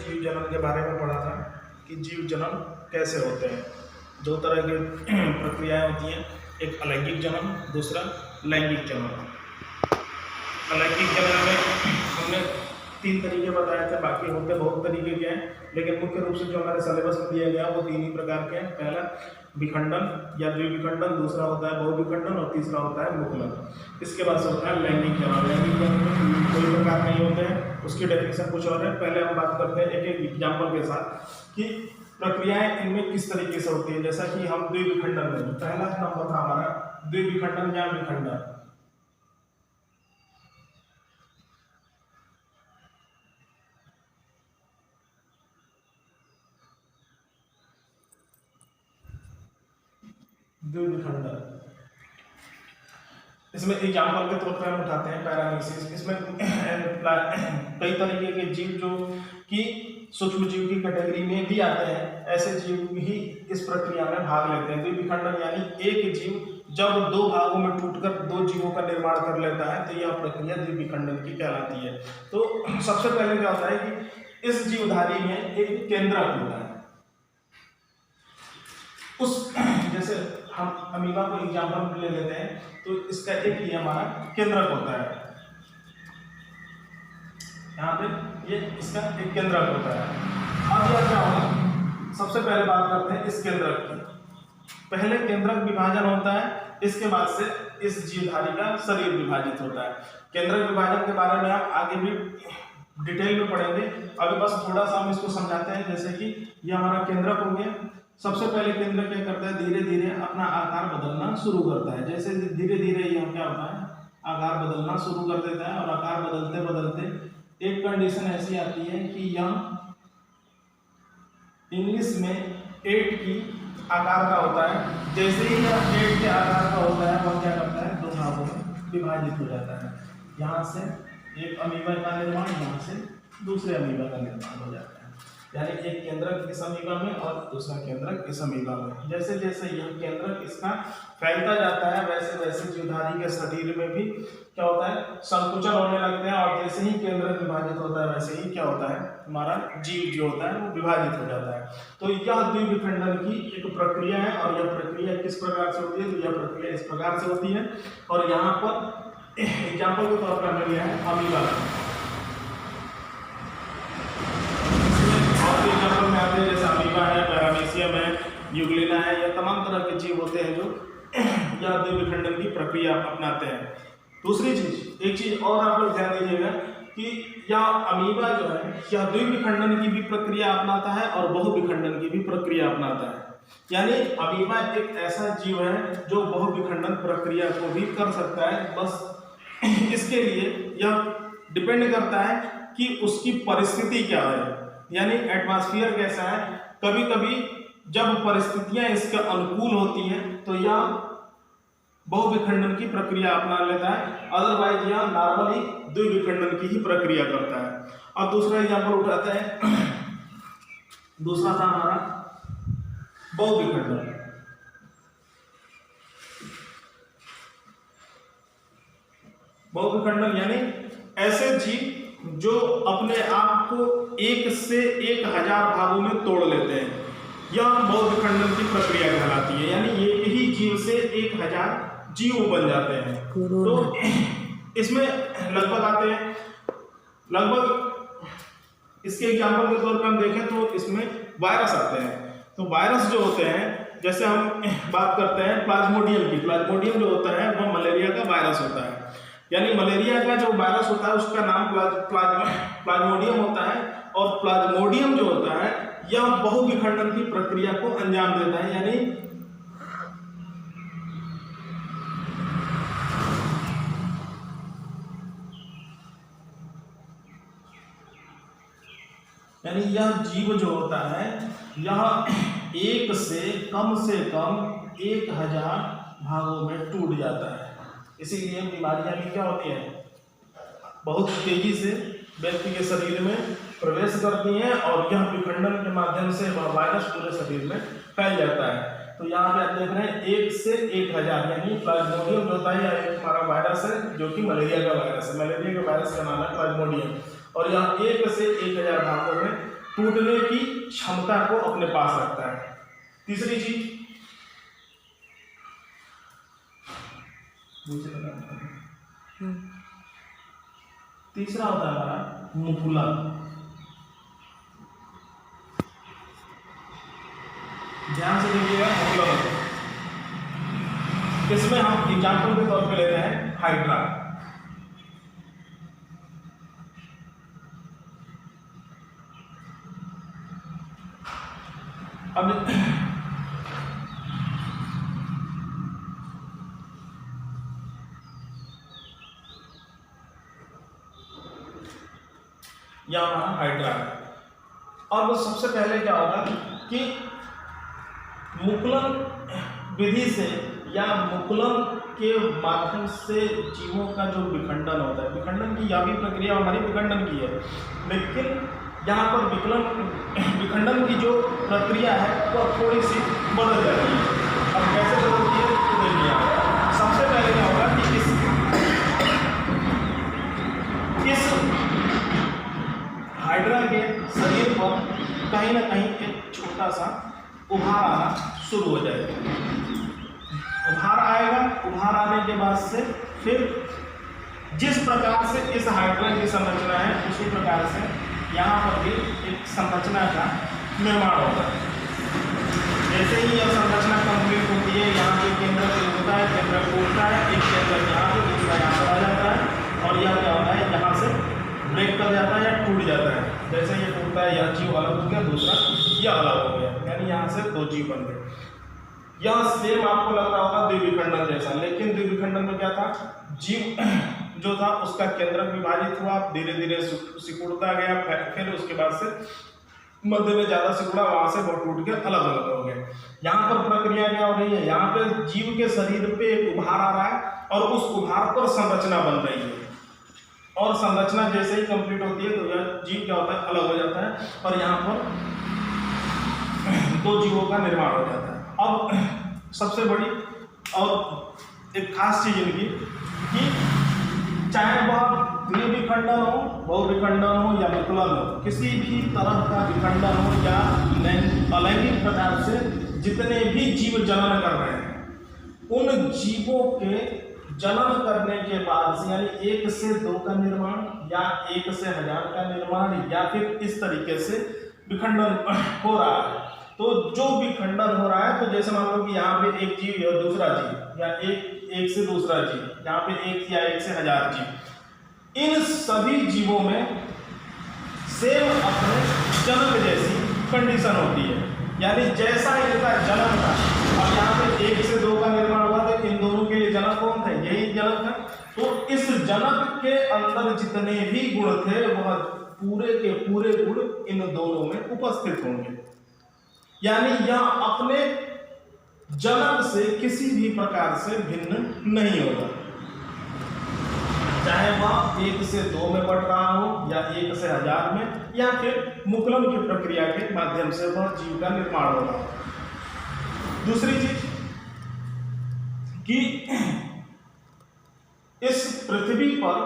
जीव जन्म के बारे में पढ़ा था कि जीव जन्म कैसे होते हैं। दो तरह की प्रक्रियाएं होती हैं, एक अलैंगिक जन्म, दूसरा लैंगिक जन्म। अलैंगिक जन्म में हमने 3 तरीके बताए थे, बाकी होते बहुत तरीके के हैं, लेकिन मुख्य रूप से जो हमारे सिलेबस में दिया गया वो 3 ही प्रकार के हैं। पहला विखंडन या द्विविखंडन, दूसरा होता है बहुविखंडन और तीसरा होता है मुकुलन। इसके बाद से होता है लैंगिक जन्म। लैंगिक जन्म में कोई प्रकार नहीं होते हैं, उसकी डेफिनेशन कुछ और है। पहले हम बात करते हैं एक एक एग्जाम्पल के साथ कि प्रक्रियाएं इनमें किस तरीके से होती है। जैसा कि हम द्विविखंडन में, पहला नंबर था हमारा द्विविखंडन या विखंडन। द्विविखंडन, इसमें एग्जाम्पल के तौर पर हम उठाते हैं पैरामीसिस। इसमें कई तरीके के जीव जो कि सूक्ष्म जीव की कैटेगरी में भी आते हैं, ऐसे जीव ही इस प्रक्रिया में भाग लेते हैं। द्विविखंडन यानी एक जीव जब 2 भागों में टूटकर 2 जीवों का निर्माण कर लेता है तो यह प्रक्रिया द्विविखंडन की कहलाती है। तो सबसे पहले क्या होता है कि इस जीवधारी में एक केंद्रक होता है। उस जैसे हम अमीबा को एग्जाम्पल ले लेते हैं, तो इसका एक ही हमारा केंद्रक होता है। यहाँ पे ये इसका एक केंद्रक होता है। अब यह क्या होगा, सबसे पहले बात करते हैं इस केंद्रक की। पहले केंद्रक विभाजन होता है, इसके बाद से इस जीवधारी का शरीर विभाजित होता है। केंद्रक विभाजन के बारे में आप आगे भी डिटेल में पढ़ेंगे, अभी बस थोड़ा सा हम इसको समझाते हैं। जैसे कि यह हमारा केंद्रक हो गया। सबसे पहले केंद्र क्या करता है, धीरे धीरे अपना आकार बदलना शुरू करता है। जैसे धीरे धीरे यह क्या होता है, आकार बदलना शुरू कर देता है, और आकार बदलते बदलते एक कंडीशन ऐसी आती है कि यह इंग्लिश में 8 की आकार का होता है। जैसे ही यह 8 के आकार का होता है, वह क्या करता है, 2 भागों में विभाजित हो जाता है। यहाँ से एक अमीबा का निर्माण, यहाँ से दूसरे अमीबा का निर्माण हो जाता है। यानी एक केंद्रक इस अमीबा में और दूसरा केंद्रक इस अमीबा में। जैसे जैसे यह केंद्रक इसका फैलता जाता है, वैसे वैसे जीवधारी के शरीर में भी क्या होता है, संकुचन होने लगते हैं। और जैसे ही केंद्रक विभाजित होता है, वैसे ही क्या होता है, हमारा जीव जो होता है वो विभाजित हो जाता है। तो यह द्विविखंडन की एक प्रक्रिया है। और यह प्रक्रिया किस प्रकार से होती है, तो यह प्रक्रिया इस प्रकार से होती है। और यहाँ पर एग्जाम्पल के तौर पर हमने लिया है अमीबा। एग्जाम्पल में आते हैं जैसे अमीबा है, पैरामीशियम है, यूग्लिना है, यह तमाम तरह के जीव होते हैं जो यह द्विविखंडन की प्रक्रिया अपनाते हैं। दूसरी चीज, एक चीज और आप लोग ध्यान दीजिएगा कि यह अमीबा जो है यह द्विविखंडन की भी प्रक्रिया अपनाता है और बहुविखंडन की भी प्रक्रिया अपनाता है। यानी अमीबा एक ऐसा जीव है जो बहुविखंडन प्रक्रिया को भी कर सकता है। बस इसके लिए यह डिपेंड करता है कि उसकी परिस्थिति क्या है, यानी एटमॉस्फेयर कैसा है। कभी कभी जब परिस्थितियां इसके अनुकूल होती हैं तो यह बहुविखंडन की प्रक्रिया अपना लेता है, अदरवाइज यह नॉर्मली द्विविखंडन की ही प्रक्रिया करता है। अब दूसरा एग्जाम्पल उठाते हैं, दूसरा था हमारा बहुविखंडन। बहुविखंडन यानी ऐसे जीव जो अपने आप को 1 से 1000 भागों में तोड़ लेते हैं, यह बहुविखंडन की प्रक्रिया कहलाती है। यानी एक ही जीव से 1000 जीव बन जाते हैं। तो इसमें लगभग आते हैं, लगभग इसके एग्जाम्पल के तौर पर हम देखें तो इसमें वायरस आते हैं। तो वायरस जो होते हैं, जैसे हम बात करते हैं प्लाज्मोडियम की, प्लाज्मोडियम जो होता है वह मलेरिया का वायरस होता है। यानी मलेरिया का जो वायरस होता है उसका नाम प्लाज्मोडियम होता है। और प्लाज्मोडियम जो होता है यह बहुविखंडन की प्रक्रिया को अंजाम देता है। यानी यह जीव जो होता है यह 1 से कम 1000 भागों में टूट जाता है। इसीलिए बीमारियां भी क्या होती हैं, बहुत तेजी से व्यक्ति के शरीर में प्रवेश करती हैं और यह विखंडन के माध्यम से वह वायरस पूरे शरीर में फैल जाता है। तो यहाँ पे आप देख रहे हैं 1 से 1000, यानी प्लाज्मोडियम जो होता है यह एक हमारा वायरस है जो कि मलेरिया का वायरस है। मलेरिया के वायरस का नाम है प्लाज्मोडियम। और यह 1 से 1000 भागों में टूटने की क्षमता को अपने पास रखता है। तीसरी चीज तीसरा होता है हमारा मुकुलन। ध्यान से देखिएगा, मुकुलन इसमें हम एग्जाम्पल के तौर पे लेते हैं हाइड्रा। अब यह हमारा हाइड्रा है। अब सबसे पहले क्या होगा कि मुकुलन विधि से या मुकुलन के माध्यम से जीवों का जो विखंडन होता है, विखंडन की यह भी प्रक्रिया हमारी विखंडन की है, लेकिन यहाँ पर विखंडन की जो प्रक्रिया है वह थोड़ी सी बदल जाती है। अब कैसे बदलती है तो देखिए, सबसे पहले क्या होगा कि इस हाइड्रा के शरीर पर कहीं ना कहीं एक छोटा सा उभार आना शुरू हो जाएगा। उभार आएगा, उभार आने के बाद से फिर जिस प्रकार से इस हाइड्रा की संरचना है उसी प्रकार से यहाँ पर भी एक संरचना का निर्माण होता है। जैसे ही यह संरचना कंप्लीट होती है, यहाँ पे केंद्रक होता है, केंद्रक टूटता है, एक केंद्रक यहाँ पे दूसरा यहाँ पर आ जाता है और यह क्या होता है यहाँ से ब्रेक कर जाता है या टूट जाता है। जैसे ये टूटता है, यह जीव अलग हो गया, दूसरा यह अलग हो गया, यानी यहाँ से दो जीव बन गए। यह सेम आपको लग रहा होगा द्विविखंडन जैसा, लेकिन द्विविखंडन में क्या था, जीव जो था उसका केंद्रक विभाजित हुआ, धीरे धीरे सिकुड़ता गया, फिर उसके बाद से मध्य में ज्यादा सिकुड़ा, वहां से वो टूट के अलग अलग हो गए। यहाँ पर प्रक्रिया क्या हो रही है, यहाँ पे जीव के शरीर पे एक उभार आ रहा है और उस उभार पर संरचना बन रही है, और संरचना जैसे ही कंप्लीट होती है तो यह जीव क्या होता है, अलग हो जाता है और यहाँ पर दो जीवों का निर्माण हो जाता है। अब सबसे बड़ी और एक खास चीज इनकी कि चाहे वह द्विविखंडन हो, बहुविखंडन हो या मुकुलन हो, किसी भी तरह का विखंडन हो या अलैंगिक प्रकार से जितने भी जीव जनन कर रहे हैं, उन जीवों के जनन करने के बाद से यानी 1 से 2 का निर्माण या 1 से 1000 का निर्माण या फिर इस तरीके से विखंडन हो रहा है। तो जो विखंडन हो रहा है, तो जैसे मान लो कि यहाँ पे एक जीव या दूसरा जीव या एक से दूसरा जीव, यहाँ पे 1 या 1 से 1000 जीव, इन सभी जीवों में सेम अपने जन्म जैसी कंडीशन होती है, यानी जैसा इनका जन्म था और यहाँ पे 1 से 2 का निर्माण हुआ था, इन दोनों के लिए जनक कौन थे, यही जनक था। तो इस जनक के अंदर जितने भी गुण थे वह पूरे के पूरे गुण इन दोनों में उपस्थित होंगे, यानी यह अपने जनक से किसी भी प्रकार से भिन्न नहीं होगा, चाहे वह 1 से 2 में बढ़ रहा हो या 1 से 1000 में या फिर मुकुलन की प्रक्रिया के माध्यम से वह जीव का निर्माण हो रहा हो। दूसरी चीज कि इस पृथ्वी पर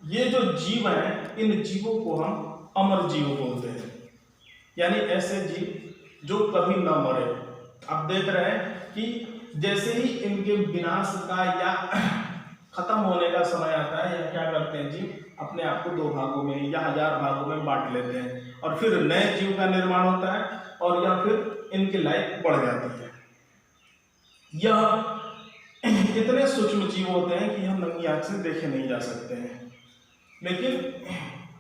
ये जो जीव हैं, इन जीवों को हम अमर जीव बोलते हैं, यानी ऐसे जीव जो कभी न मरे। आप देख रहे हैं कि जैसे ही इनके विनाश का या खत्म होने का समय आता है, या क्या करते हैं जीव, अपने आप को 2 भागों में या 1000 भागों में बांट लेते हैं और फिर नए जीव का निर्माण होता है और या फिर इनकी लाइफ बढ़ जाती है। यह इतने सूक्ष्म जीव होते हैं कि हम नंगी आंख से देखे नहीं जा सकते हैं, लेकिन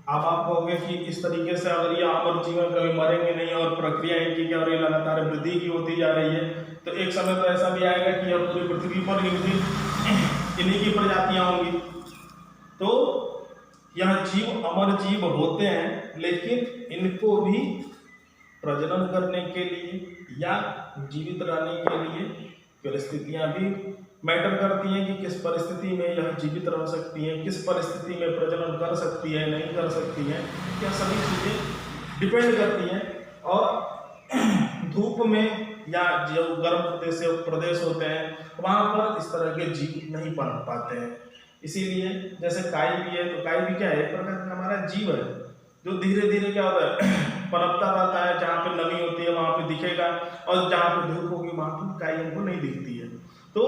अब आप कहोगे कि इस तरीके से अगर ये अमर जीवन कभी मरेंगे नहीं और प्रक्रिया इनकी क्या हो रही है, लगातार वृद्धि की होती जा रही है, तो एक समय तो ऐसा भी आएगा कि अब पूरी पृथ्वी पर इन्हीं की प्रजातियां होंगी। तो यह जीव अमर जीव होते हैं, लेकिन इनको भी प्रजनन करने के लिए या जीवित रहने के लिए परिस्थितियां भी मैटर करती हैं कि किस परिस्थिति में यह जीवित रह सकती है, किस परिस्थिति में प्रजनन कर सकती है, नहीं कर सकती है, यह सभी चीज़ें डिपेंड करती हैं। और धूप में या जो गर्म प्रदेश होते हैं वहाँ पर इस तरह के जीव नहीं पनप पाते हैं। इसीलिए जैसे काई भी है, तो काई भी क्या है, एक प्रकार का हमारा जीव है जो धीरे धीरे क्या होता है पनपता रहता है, जहाँ पे नमी होती है वहाँ पे दिखेगा, और जहाँ पे धूप होगी वहाँ पे इकाई हमको नहीं दिखती है। तो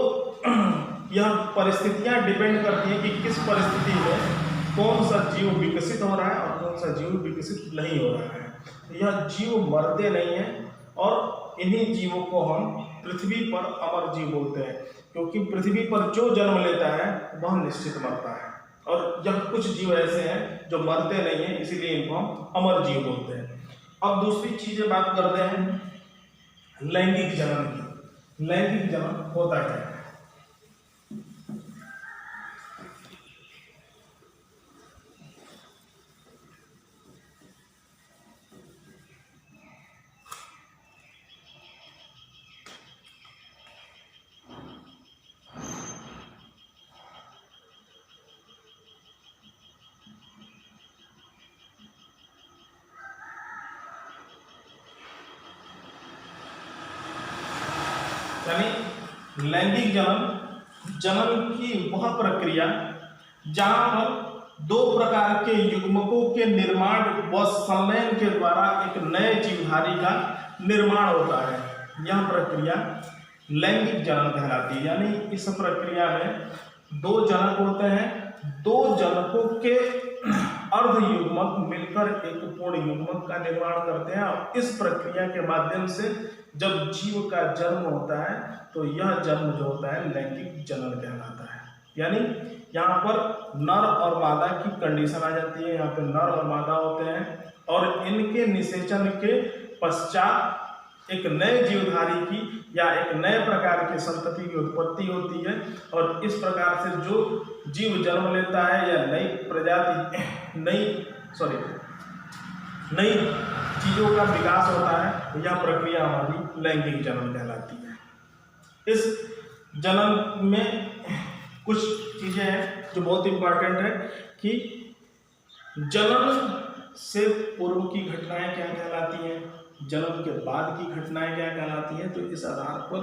यह परिस्थितियाँ डिपेंड करती हैं कि किस परिस्थिति में कौन सा जीव विकसित हो रहा है और कौन सा जीव विकसित नहीं हो रहा है। यह जीव मरते नहीं हैं, और इन्हीं जीवों को हम पृथ्वी पर अमर जीव बोलते हैं, क्योंकि पृथ्वी पर जो जन्म लेता है वह निश्चित मरता है, और यह कुछ जीव ऐसे हैं जो मरते नहीं हैं, इसीलिए इनको हम अमर जीव बोलते हैं। अब दूसरी चीजें बात करते हैं लैंगिक जनन की। लैंगिक जनन होता क्या है? यानी लैंगिक जनन की वह प्रक्रिया जहां पर दो प्रकार के युग्मकों के निर्माण व संलयन के द्वारा एक नए जीवधारी का निर्माण होता है, यह प्रक्रिया लैंगिक जनन कहलाती है। यानी इस प्रक्रिया में दो जनक होते हैं, दो जनकों के अर्ध युग्मक मिलकर एक पूर्ण युग्मक का निर्माण करते हैं, और इस प्रक्रिया के माध्यम से जब जीव का जन्म होता है तो यह जन्म जो होता है लैंगिक जनन कहलाता है। यानी यहाँ पर नर और मादा की कंडीशन आ जाती है, यहाँ पे नर और मादा होते हैं, और इनके निषेचन के पश्चात एक नए जीवधारी की या एक नए प्रकार की संतति की उत्पत्ति होती है, और इस प्रकार से जो जीव जन्म लेता है या नई प्रजाति नई चीजों का विकास होता है, यह प्रक्रिया हमारी लैंगिक जनन कहलाती है। इस जनन में कुछ चीजें हैं जो बहुत इंपॉर्टेंट है कि जनन से पूर्व की घटनाएं क्या कहलाती हैं, जन्म के बाद की घटनाएं क्या कहलाती हैं। तो इस आधार पर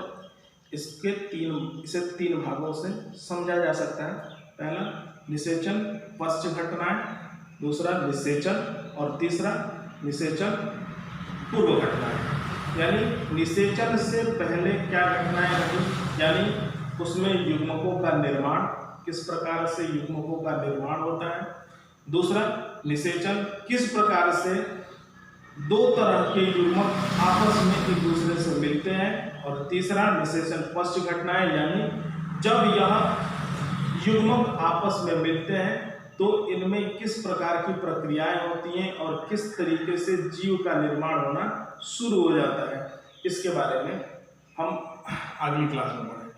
इसे तीन भागों से समझा जा सकता है। पहला निषेचन पश्च घटनाएं, दूसरा निषेचन, और तीसरा निषेचन पूर्व घटनाएं। यानी निषेचन से पहले क्या घटनाएं रही, यानी उसमें युग्मकों का निर्माण, किस प्रकार से युग्मकों का निर्माण होता है। दूसरा निषेचन, किस प्रकार से दो तरह के युग्मक आपस में एक दूसरे से मिलते हैं। और तीसरा निषेचन पश्च घटनाएं, यानी जब यह युग्मक आपस में मिलते हैं तो इनमें किस प्रकार की प्रक्रियाएं होती हैं और किस तरीके से जीव का निर्माण होना शुरू हो जाता है। इसके बारे में हम अगली क्लास में पढ़ेंगे।